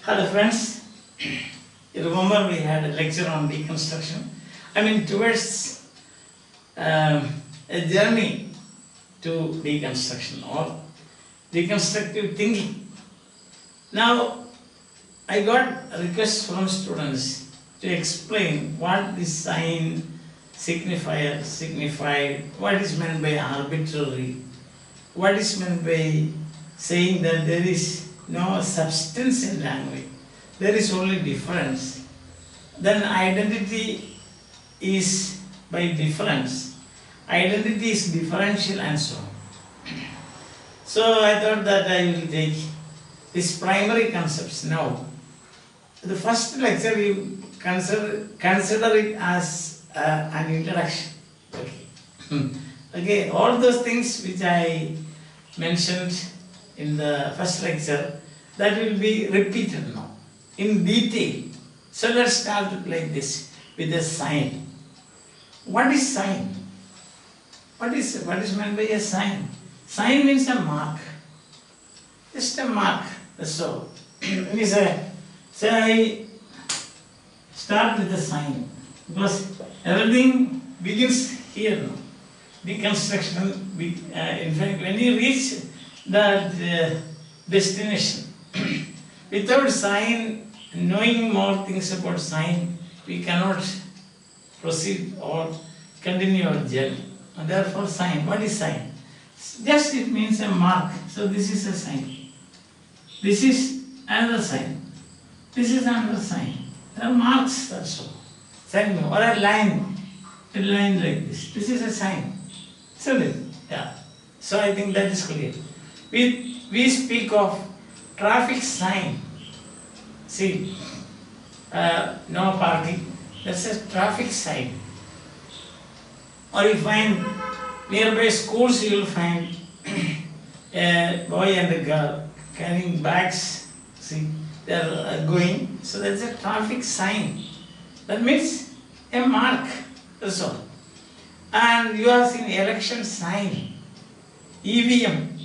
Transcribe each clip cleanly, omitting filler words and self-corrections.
Hello friends, you remember we had a lecture on deconstruction. I mean towards a journey to deconstruction or deconstructive thinking. Now I got requests from students to explain what this sign, signifier, signified, what is meant by arbitrary, what is meant by saying that there is no substance in language, there is only difference. Then identity is by difference. Identity is differential and so on. So I thought that I will take these primary concepts now. The first lecture you consider it as an introduction. Okay. Okay, all those things which I mentioned in the first lecture, that will be repeated now in detail. So let's start like this with a sign. What is sign? What is meant by a sign? Sign means a mark. Just a mark, that's all. When you say I start with a sign, because everything begins here now. Deconstruction, in fact, when you reach that destination, without sign, knowing more things about sign, we cannot proceed or continue our journey. And therefore sign, what is sign? Just it means a mark. So this is a sign. This is another sign. This is another sign. There are marks, that's all. Sign or a line like this. This is a sign. Isn't it? Yeah. So I think that is clear. We speak of traffic sign. See, no parking. That's a traffic sign. Or you find nearby schools, you will find a boy and a girl carrying bags. See, they are going. So that's a traffic sign. That means a mark. That's all. And you have seen election sign, EVM,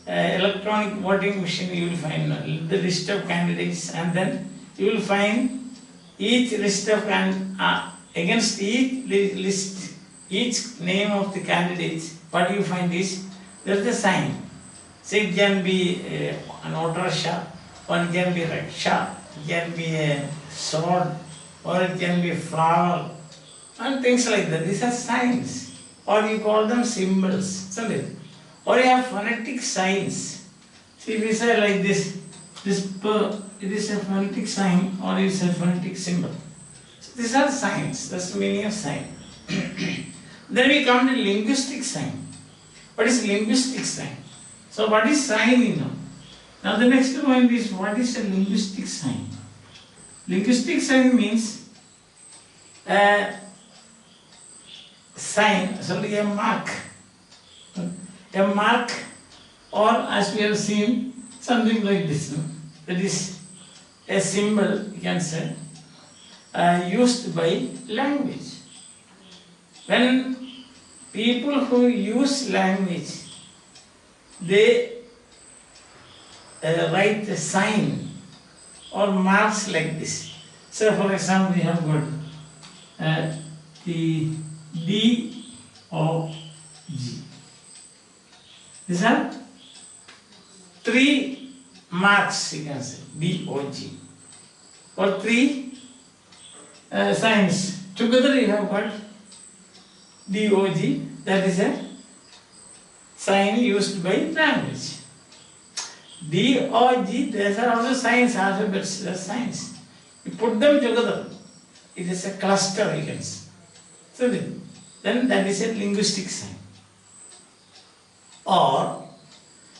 electronic voting machine. You will find the list of candidates, and then you will find each list of against each list, each name of the candidates. What you find is there is a sign. So it can be an auto rickshaw, or it can be a rickshaw, it can be a sword, or it can be a flower, and things like that. These are signs, or you call them symbols, isn't it? Or you have phonetic signs. See, if we say like this it is a phonetic sign, or it is a phonetic symbol. So these are signs. That's the meaning of sign. Then we come to linguistic sign. What is linguistic sign? So what is sign, you know? Now the next point is, what is a linguistic sign? Linguistic sign means sign, sorry, a mark. A mark, or as we have seen, something like this. No? That is a symbol, you can say, used by language. When people who use language, they write a sign or marks like this. So for example, we have got the D-O-G. These are three marks, you can say, D-O-G. Or three signs. Together you have got D-O-G, that is a sign used by language. D-O-G, these are also signs, alphabets, they are signs. You put them together, it is a cluster, you can say. So then that is a linguistic sign. Or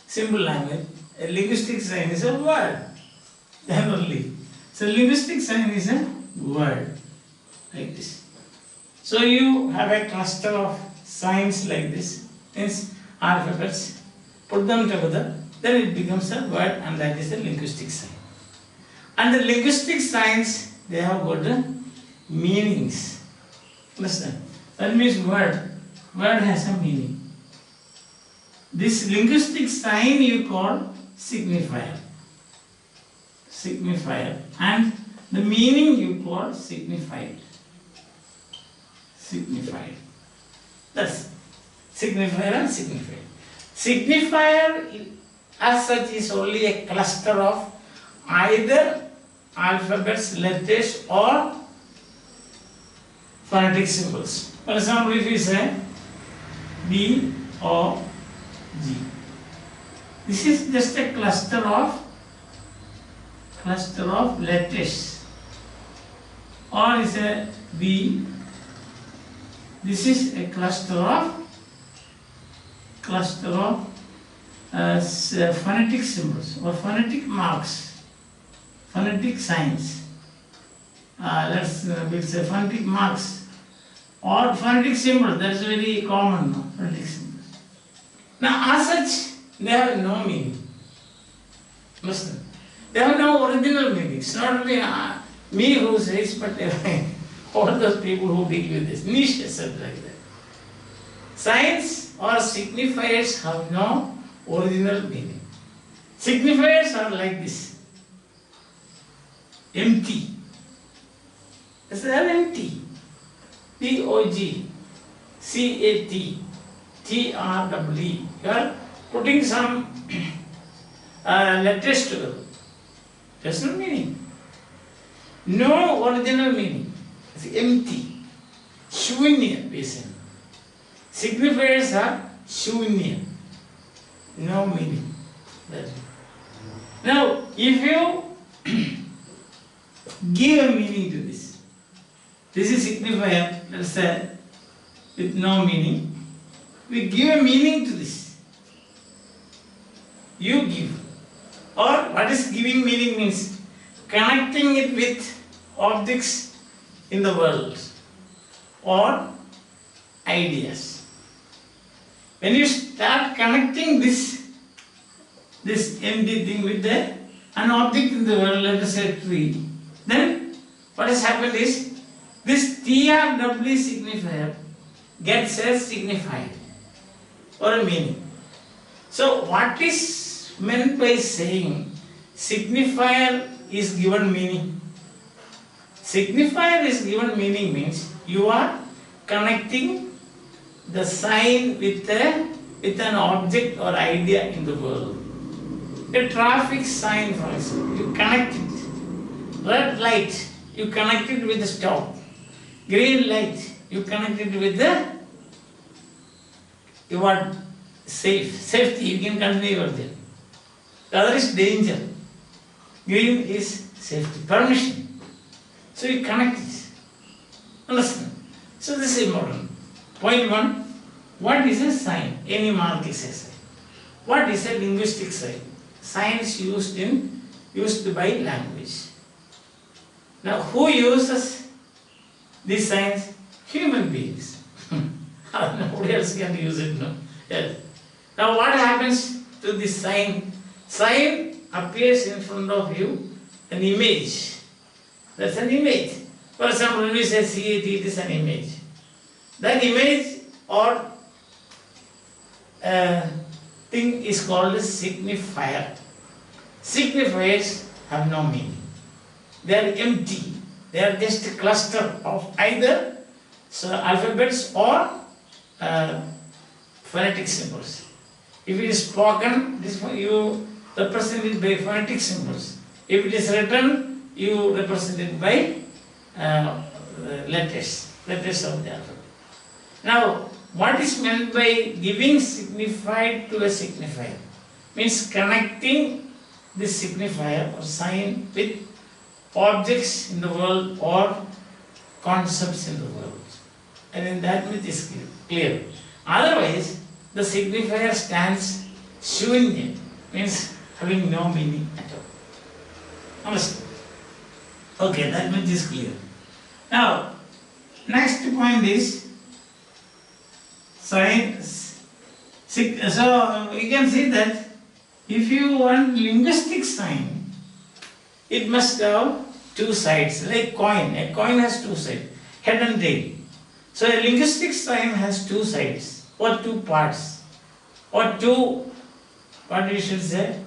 simple language, a linguistic sign is a word. Then only. So linguistic sign is a word like this. So you have a cluster of signs like this, means alphabets, put them together, then it becomes a word, and that is a linguistic sign. And the linguistic signs, they have got meanings. Understand? That means word has a meaning. This linguistic sign you call signifier. signifier, and the meaning you call signified. Signified. That's signifier and signified. Signifier as such is only a cluster of either alphabets, letters or phonetic symbols. For example, if we say B O G, this is just a cluster of letters. Or is a B. This is a cluster of phonetic symbols or phonetic marks, phonetic signs. We'll say phonetic marks or phonetic symbols. That's very common now, phonetic symbols. Now, as such, they have no meaning. Listen, they have no original meaning. It's not only me who says, but all those people who deal with this, niche, etc. like that. Signs or signifiers have no original meaning. Signifiers are like this. Empty. They are empty. P-O-G, C-A-T, T-R-W-E. You are putting some letters together. There's no meaning. No original meaning. It's empty. Shunya, we say. Signifiers are shunya. No meaning. That's it. Now, if you give a meaning to this is signifier, let's say, with no meaning. We give a meaning to this. You give. Or what is giving meaning means? Connecting it with objects in the world or ideas. When you start connecting this empty thing with an object in the world, let us say tree, then what has happened is this TRW signifier gets a signified or a meaning. So what is meant by saying signifier is given meaning? Signifier is given meaning means you are connecting the sign with an object or idea in the world. A traffic sign, for example, you connect it. Red light, you connect it with the stop. Green light, you connect it with you want safety, you can continue your journey. The other is danger. Green is safety, permission. So you connect it. Understand? So this is important. Point one, what is a sign? Any mark is a sign. What is a linguistic sign? Signs used by language. Now who uses these signs? Human beings. Nobody else can use it, no? Yes. Now what happens to this sign? Sign appears in front of you, an image. That's an image. For example, when we say CAT, it is an image. That image or thing is called a signifier. Signifiers have no meaning. They are empty. They are just a cluster of either alphabets or phonetic symbols. If it is spoken, you represent it by phonetic symbols. If it is written, you represent it by letters of the alphabet. Now, what is meant by giving signified to a signifier? Means connecting this signifier or sign with objects in the world or concepts in the world. And in that much is clear. Otherwise, the signifier stands shunya, means having no meaning at all. Understand? Okay, that much is clear. Now, next point is signs. So you can see that if you want linguistic sign, it must have two sides, like coin. A coin has two sides, head and tail. So a linguistic sign has two sides, or two parts, or two, what we should say,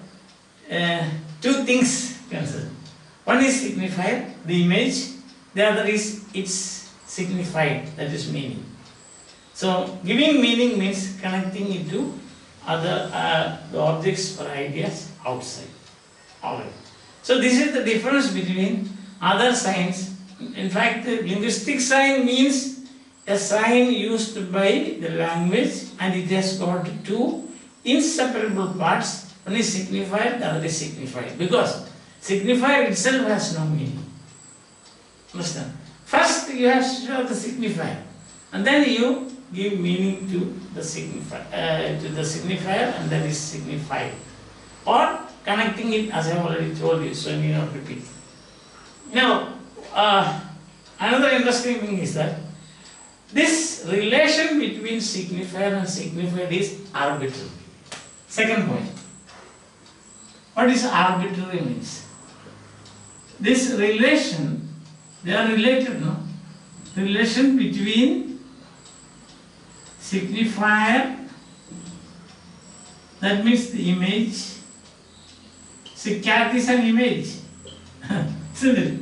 two things. One is signifier, the image, the other is its signified, that is meaning. So giving meaning means connecting it to other the objects or ideas outside. Alright. So this is the difference between other signs. In fact, the linguistic sign means a sign used by the language, and it has got two inseparable parts. One is signifier, the other is signified. Because signifier itself has no meaning. Understand? First you have to show the signifier, and then you give meaning to the signifier, and that is signified. Or connecting it, as I have already told you, so I need not repeat. Now, another interesting thing is that this relation between signifier and signified is arbitrary. Second point. What is arbitrary means? This relation, they are related, no? Relation between signifier, that means the image. See, cat is an image, isn't it?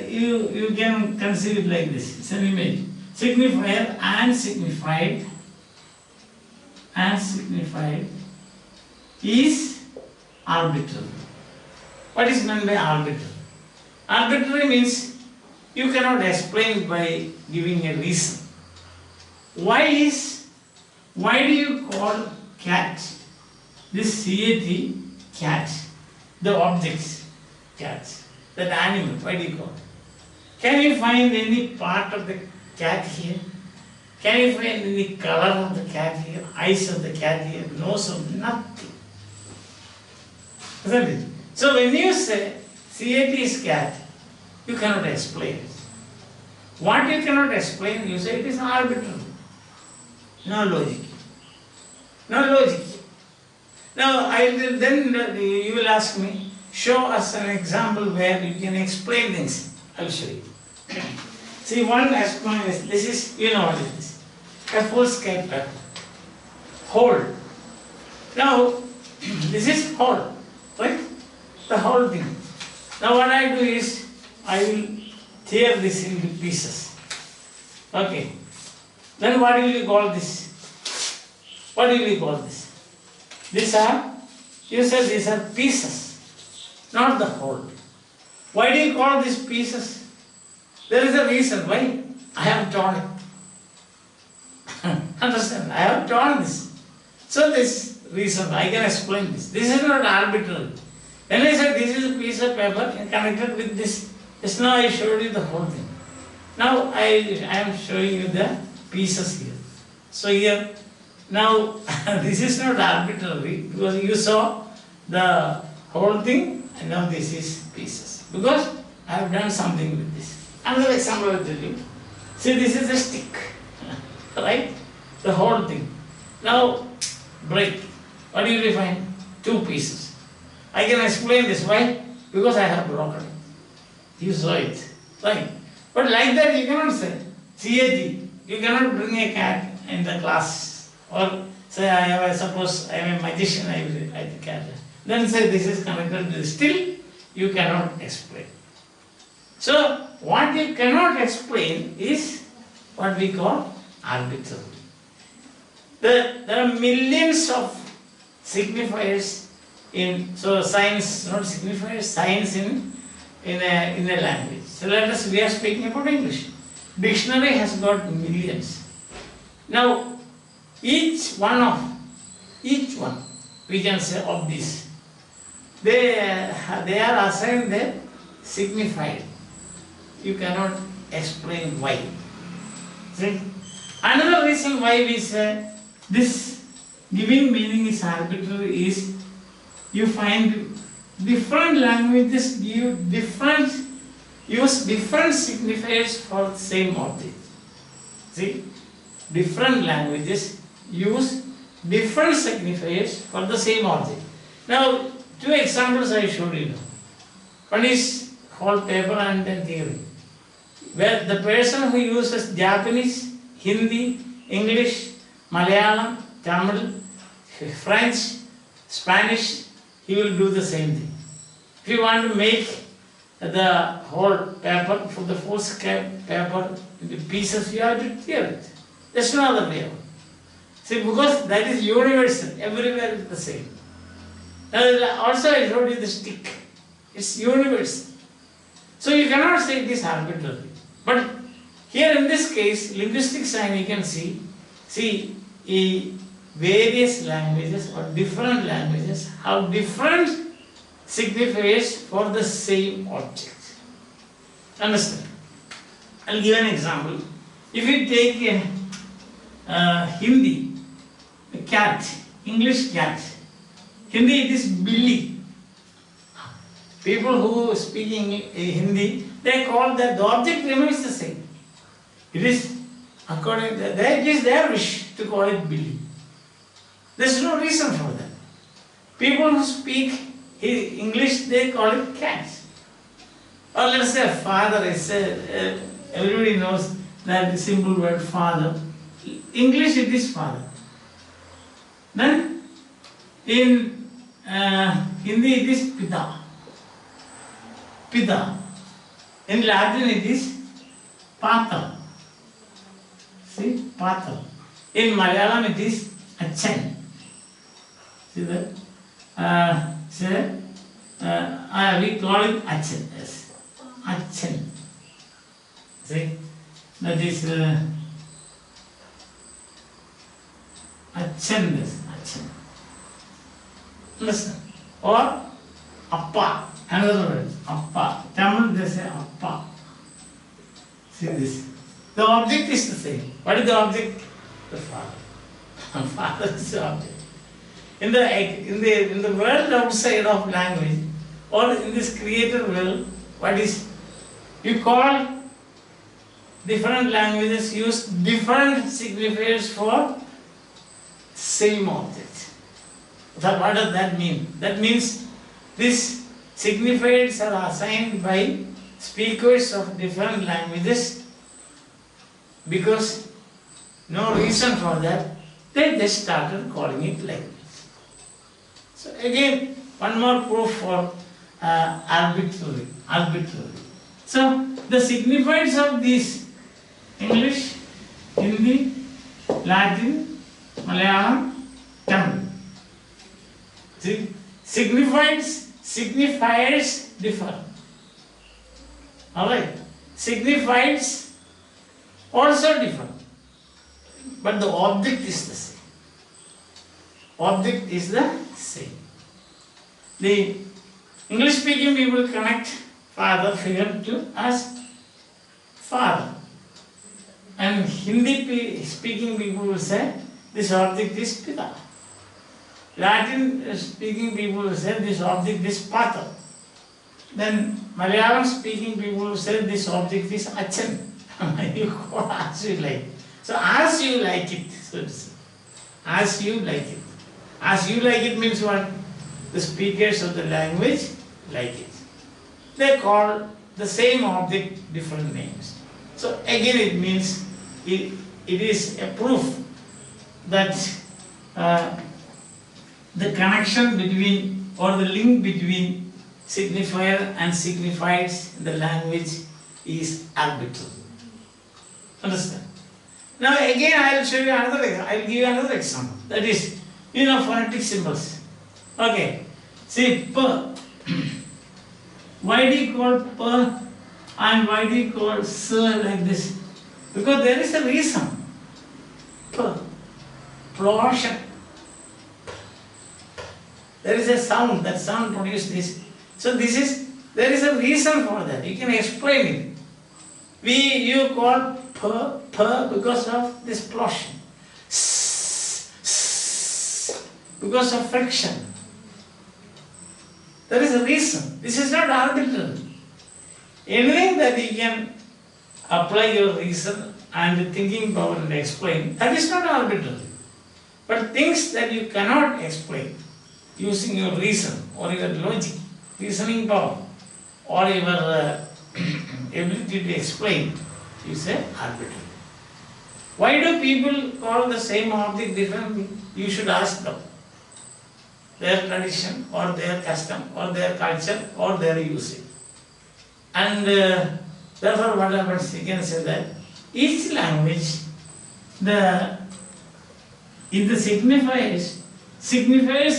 You can conceive it like this, it's an image. Signifier and signified is arbitrary. What is meant by arbitrary? Arbitrary means you cannot explain by giving a reason. Why do you call cat, this CAT, cat, the objects, cats, that animal, why do you call it? Can you find any part of the cat here? Can you find any color of the cat here, eyes of the cat here, nose of nothing? Isn't it? So when you say CAT is cat, you cannot explain it. What you cannot explain, you say it is arbitrary. No logic. No logic. Now, then you will ask me, show us an example where you can explain things. I will show you. See, one explanation is, this is, you know what it is. A foolscap paper. Whole. Now, this is whole, right? The whole thing. Now what I do is, I will tear this into pieces. Okay. Then what will you call this? What will you call this? These are, you said these are pieces, not the whole. Why do you call these pieces? There is a reason why. I have torn it. Understand? I have torn this. So this reason, I can explain this. This is not arbitrary. When I said this is a piece of paper and connected with this, just now I showed you the whole thing. Now I am showing you the pieces here. So here, now this is not arbitrary because you saw the whole thing and now this is pieces. Because I have done something with this. Another example I will tell you. See, this is a stick, right? The whole thing. Now break. What do you find? Two pieces. I can explain this. Why? Because I have broken it. You saw it, right? But like that you cannot say. CAT. You cannot bring a cat in the class. Or say, I suppose I am a magician, I the cat. Then say this is connected to this. Still, you cannot explain. So, what you cannot explain is what we call arbitrary. There are millions of signifiers in, so signs, not signifiers, signs in a language. So let us, we are speaking about English. Dictionary has got millions. Now, each one, we can say of these, they are assigned the signified. You cannot explain why. See? Another reason why we say this giving meaning is arbitrary is you find different languages use different signifiers for the same object. See? Different languages use different signifiers for the same object. Now, two examples I showed you. One is whole paper and then theory. Where the person who uses Japanese, Hindi, English, Malayalam, Tamil, French, Spanish, he will do the same thing. If you want to make the whole paper, from the foolscap paper into pieces, you have to tear it. There's no other way out. See, because that is universal, everywhere it's the same. Also I showed you the stick. It's universal. So you cannot say it is arbitrary. But here in this case, linguistic sign you can see various languages or different languages have different signifiers for the same object. Understand? I'll give an example. If you take Hindi, a cat, English cat. Hindi it is Billy. People who speak Hindi, they call that the object remains the same. It is according to that, it is their wish to call it Billy. There is no reason for that. People who speak English, they call it cat. Or let us say father. Everybody knows that the simple word father. English it is father. Then in Hindi it is pita. Pita. In Latin it is pater. See, pater. In Malayalam it is achan. See that? We call it achan. Yes. Achan. See? That is achan. Yes. Achan. Listen. Or appa. Another word. Appa. Tamil they say appa. See this. The object is the same. What is the object? The father. Father is the object. In the world outside of language, or in this created world, what is, you call different languages use different signifiers for same object. What does that mean? That means these signifiers are assigned by speakers of different languages because no reason for that, they just started calling it like this. So again, one more proof for arbitrary. So the signifiers of these English, Hindi, Latin, Malayalam, Tamil. See, signifiers differ. Alright. Signifiers also differ. But the object is the same. Object is the same. The English speaking people connect father figure to as father. And Hindi speaking people will say this object is pita. Latin speaking people will say this object is pater. Then Malayalam speaking people will say this object is achan. You call as you like. So as you like it, so to say. As you like it. As you like it means what? The speakers of the language like it. They call the same object different names. So again it means it is a proof that the connection between or the link between signifier and signifiers in the language is arbitrary. Understand? Now again I will show you another, I will give you another example. That is, phonetic symbols. Okay. See, p. Why do you call p and why do you call s like this? Because there is a reason. P. Plosion. There is a sound, that sound produced this. So there is a reason for that. You can explain it. You call p because of this plosion. Because of friction. There is a reason. This is not arbitrary. Anything that you can apply your reason and thinking power and explain, that is not arbitrary. But things that you cannot explain using your reason or your logic, reasoning power, or your ability to explain, you say arbitrary. Why do people call the same object differently? You should ask them. Their tradition or their custom or their culture or their usage. And therefore what happens, you can say that each language, in the signifiers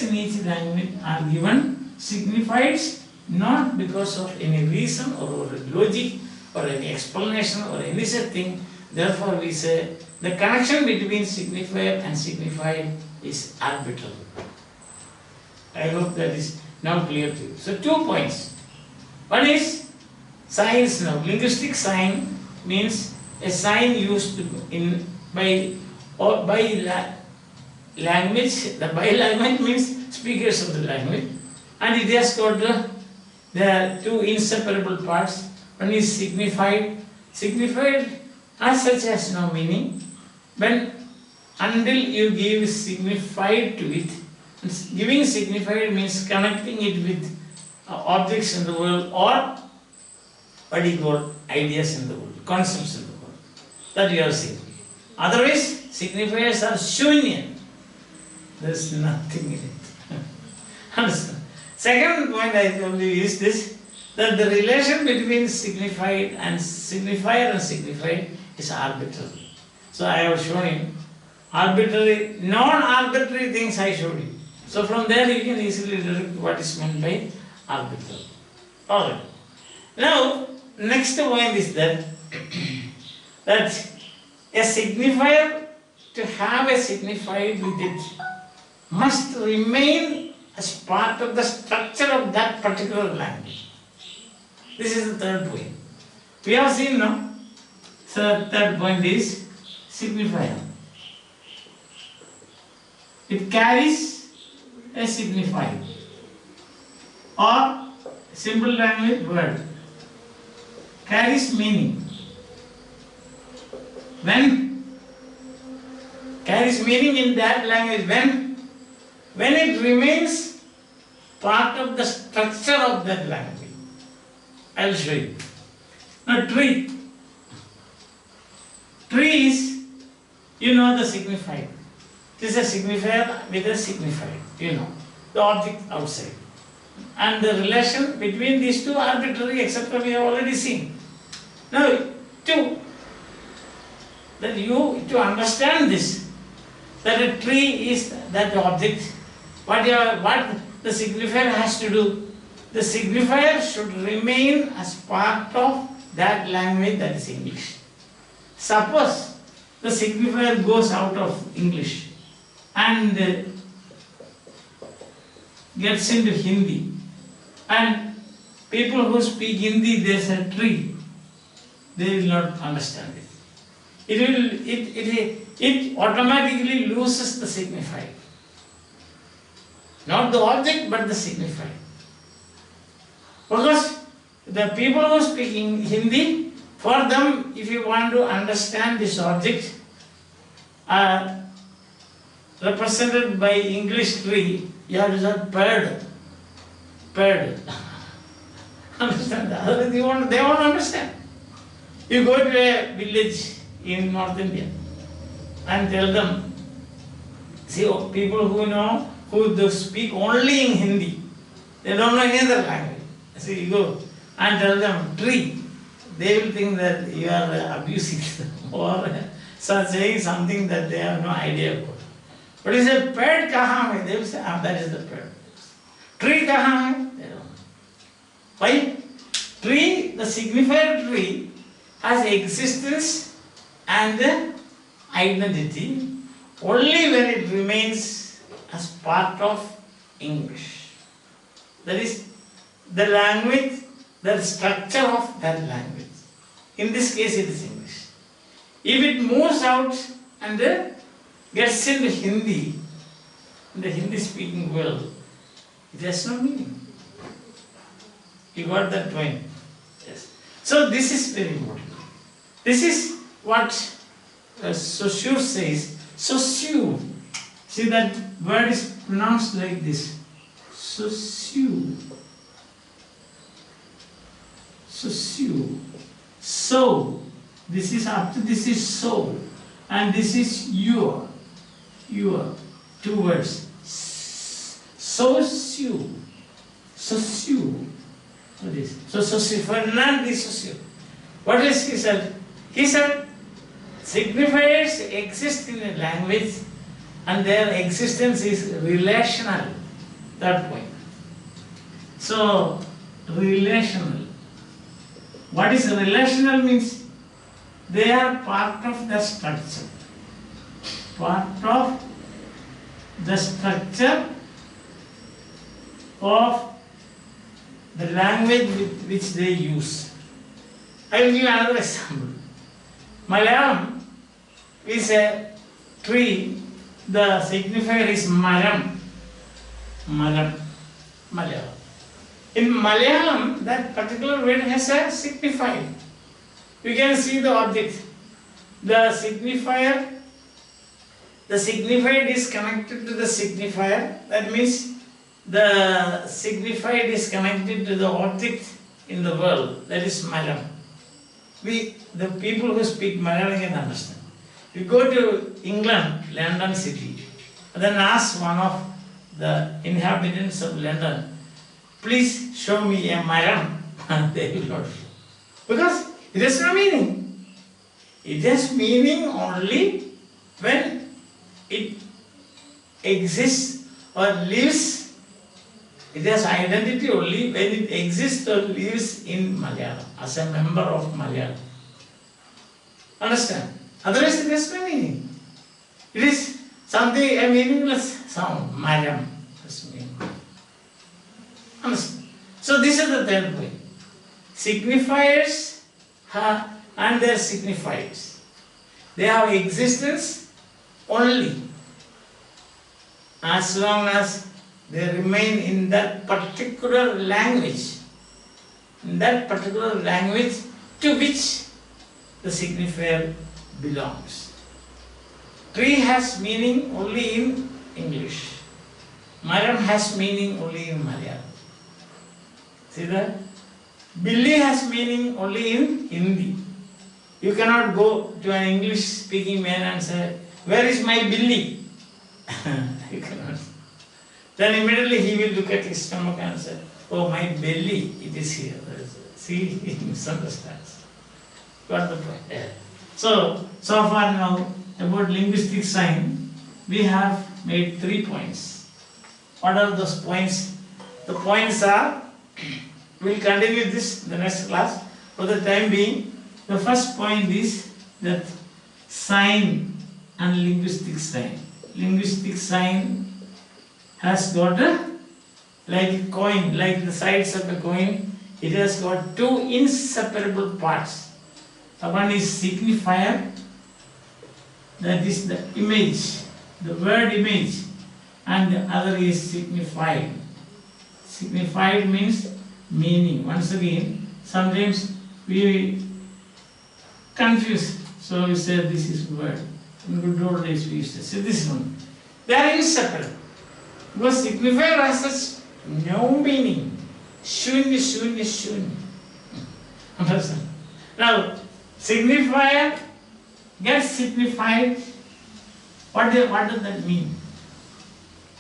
in each language are given signifieds not because of any reason or logic or any explanation or any such thing. Therefore we say the connection between signifier and signified is arbitrary. I hope that is now clear to you. So 2 points. One is signs now. Linguistic sign means a sign used by language. The by language means speakers of the language, and it has got the two inseparable parts. One is signified. Signified as such has no meaning. Until you give signified to it. Giving signified means connecting it with objects in the world, or what you call ideas in the world, concepts in the world. That you have seen. Otherwise, signifiers are shunya. There is nothing in it. Understand? Second point I told you is this, that the relation between signified and signifier and signified is arbitrary. So I have shown you arbitrary, non-arbitrary things I showed you. So from there you can easily deduce what is meant by arbitrary. Alright. Now, next point is that a signifier, to have a signified with it, must remain as part of the structure of that particular language. This is the third point. We have seen now. So third point is signifier. It carries a signifier or simple language word, carries meaning. When carries meaning in that language, when it remains part of the structure of that language. I will show you. Now tree. Tree is, you know, the signifier. It is a signifier with a signifier, you know, the object outside. And the relation between these two arbitrary, except we have already seen. Now, to understand this, that a tree is that object, what the signifier has to do, the signifier should remain as part of that language, that is English. Suppose the signifier goes out of English and gets into Hindi, and people who speak Hindi, they say tree, they will not understand it. It automatically loses the signifier. Not the object, but the signifier. Because the people who speak Hindi, for them, if you want to understand this object represented by English tree, you have to say bird. Bird. Understand that? Otherwise they won't understand. You go to a village in North India and tell them, see, people who speak only in Hindi, they don't know any other language. So you go and tell them tree, they will think that you are abusing them or saying something that they have no idea about. But you say, bird kahan hai? They will say, that is the bird. Tree kahan hai? They don't know. Why? Tree, the signifier tree, has existence and identity only when it remains as part of English. That is, the language, the structure of that language. In this case, it is English. If it moves out and gets into Hindi, in the Hindi-speaking world, it has no meaning. You got that point? Yes. So this is very important. This is what Saussure says. Saussure. See, that word is pronounced like this. Saussure. Saussure. So, this is after this is so, and this is your. Two words. Saussure. Saussure. So Ferdinand de Saussure, what is he said? He said, signifiers exist in a language and their existence is relational. That point. So, relational. What is relational means? They are part of the structure. Part of the structure of the language with which they use. I will give another example. Malayalam is a tree, the signifier is maram. Maram. Malayalam. In Malayalam, that particular word has a signifier. You can see the object. The signifier is connected to the signifier. That means the signified is connected to the object in the world. That is Malayalam. The people who speak Malayalam can understand. You go to England, London city, then ask one of the inhabitants of London, please show me a maram. They will not show. Because it has no meaning. It has meaning only when it exists or lives. It has identity only when it exists or lives in Malayalam, as a member of Malayalam. Understand? Otherwise it has no meaning. It is something, a meaningless sound, maram. Understand? So this is the third point. Signifiers and their signifiers. They have existence only as long as they remain in that particular language. In that particular language to which the signifier belongs. Tree has meaning only in English. Maram has meaning only in Malayalam. See that? Billy has meaning only in Hindi. You cannot go to an English speaking man and say, where is my Billy? You cannot. Then immediately he will look at his stomach and say, oh, my belly, it is here. See, he misunderstands. Got the point? Yeah. So far now about linguistic sign, we have made 3 points. What are those points? The points are, we will continue this in the next class. For the time being, the first point is that sign and linguistic sign. Linguistic sign has got like a coin, like the sides of a coin, it has got 2 inseparable parts. One is signifier, that is the image, the word image, and the other is signified. Signified means meaning. Once again, sometimes we confuse, so we say this is word. In good old days we used to say this one. They are inseparable. Because signifier has such no meaning. Shunya, shunya, shunya. Understand? Now, signifier gets signified. What does that mean?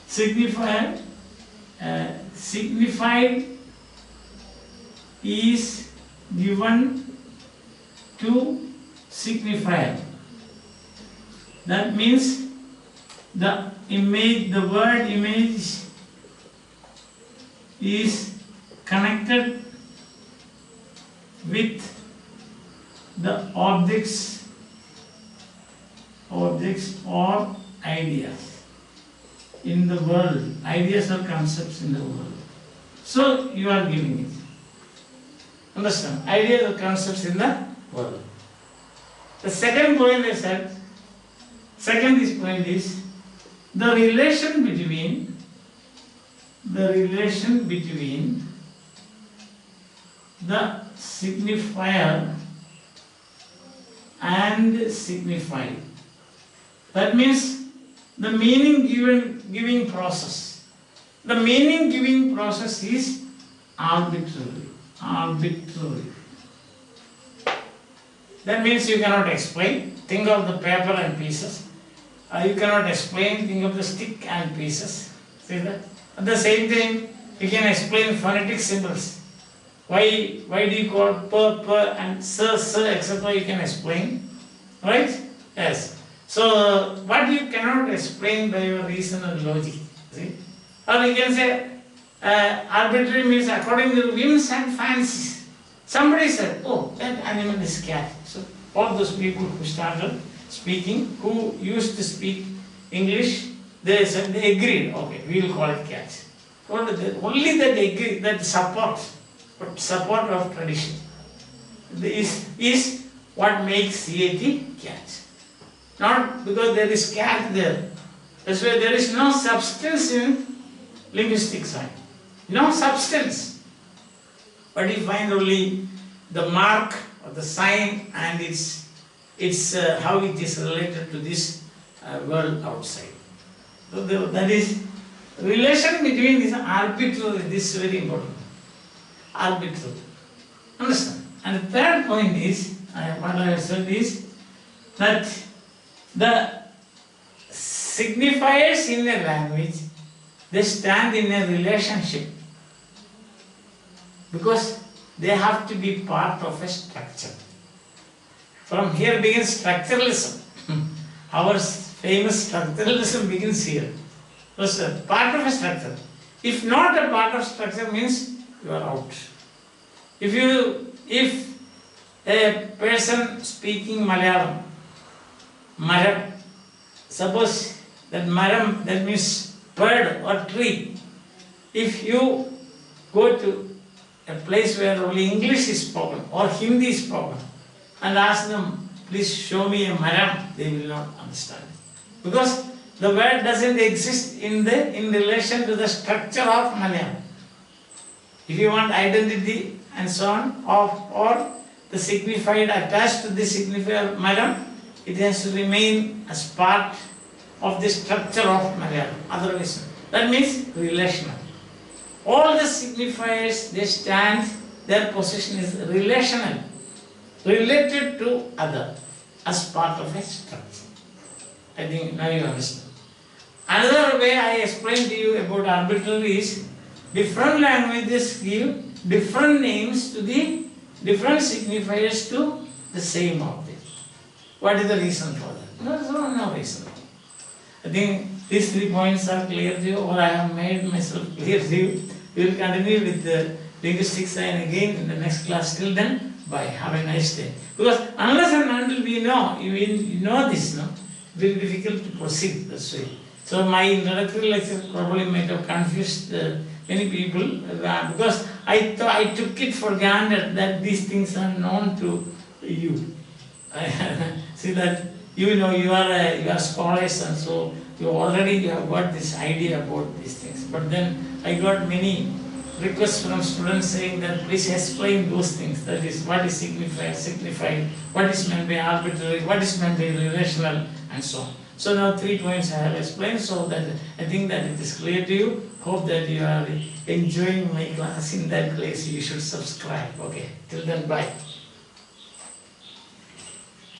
Signifier, signified is given to signifier. That means the image, the word image is connected with the objects or ideas in the world, ideas or concepts in the world. So you are giving it. Understand? Ideas or concepts in the world. The second point I said, point is the relation between the signifier and signified. That means the meaning giving process. The meaning giving process is arbitrary. That means you cannot explain. Think of the paper and pieces. You cannot explain. Think of the stick and pieces. See that? At the same time, you can explain phonetic symbols. Why do you call per and sir, etc. You can explain, right? Yes. So what you cannot explain by your reason and logic, see? Or you can say arbitrary means according to whims and fancies. Somebody said, oh, that animal is cat. So all those people who started speaking, who used to speak English, they said they agreed. Okay, we will call it cat. Only that they agree, that support of tradition is what makes CAT cat. Not because there is cat there. That's why there is no substance in linguistic science. No substance. But you find only the mark or the sign and it's how it is related to this world outside. So that is relation between this arbitrary. This is very important. Arbitrary. Understand? And the third point is, what I have said is that the signifiers in a language, they stand in a relationship because they have to be part of a structure. From here begins structuralism. Our famous structuralism begins here. First, part of a structure. If not a part of structure means you are out. If a person speaking Malayalam, maram, suppose that maram, that means bird or tree. If you go to a place where only English is spoken or Hindi is spoken and ask them, please show me a maram, they will not understand. Because the word doesn't exist in relation to the structure of Malayalam. If you want identity and so on, or the signified attached to the signifier maram, it has to remain as part of the structure of Malayalam. Otherwise, that means relational. All the signifiers, they stand, their position is relational, related to other, as part of a structure. I think now you understand. Another way I explained to you about arbitrary is different languages give different names to the different signifiers to the same object. What is the reason for that? No reason. I think these 3 points are clear to you, or I have made myself clear to you. We will continue with the linguistic science again in the next class. Till then, bye. Have a nice day. Because unless and until we know, you know this, no? It will be difficult to proceed this way. So my introductory lecture probably might have confused many people because I took it for granted that these things are known to you. See that you know you are scholars and so you have got this idea about these things. But then I got many requests from students saying that please explain those things. That is, what is signified, what is meant by arbitrary, what is meant by relational, and so on. So now 3 points I have explained, so that I think that it is clear to you. Hope that you are enjoying my class. In that case, you should subscribe. Okay, till then, bye.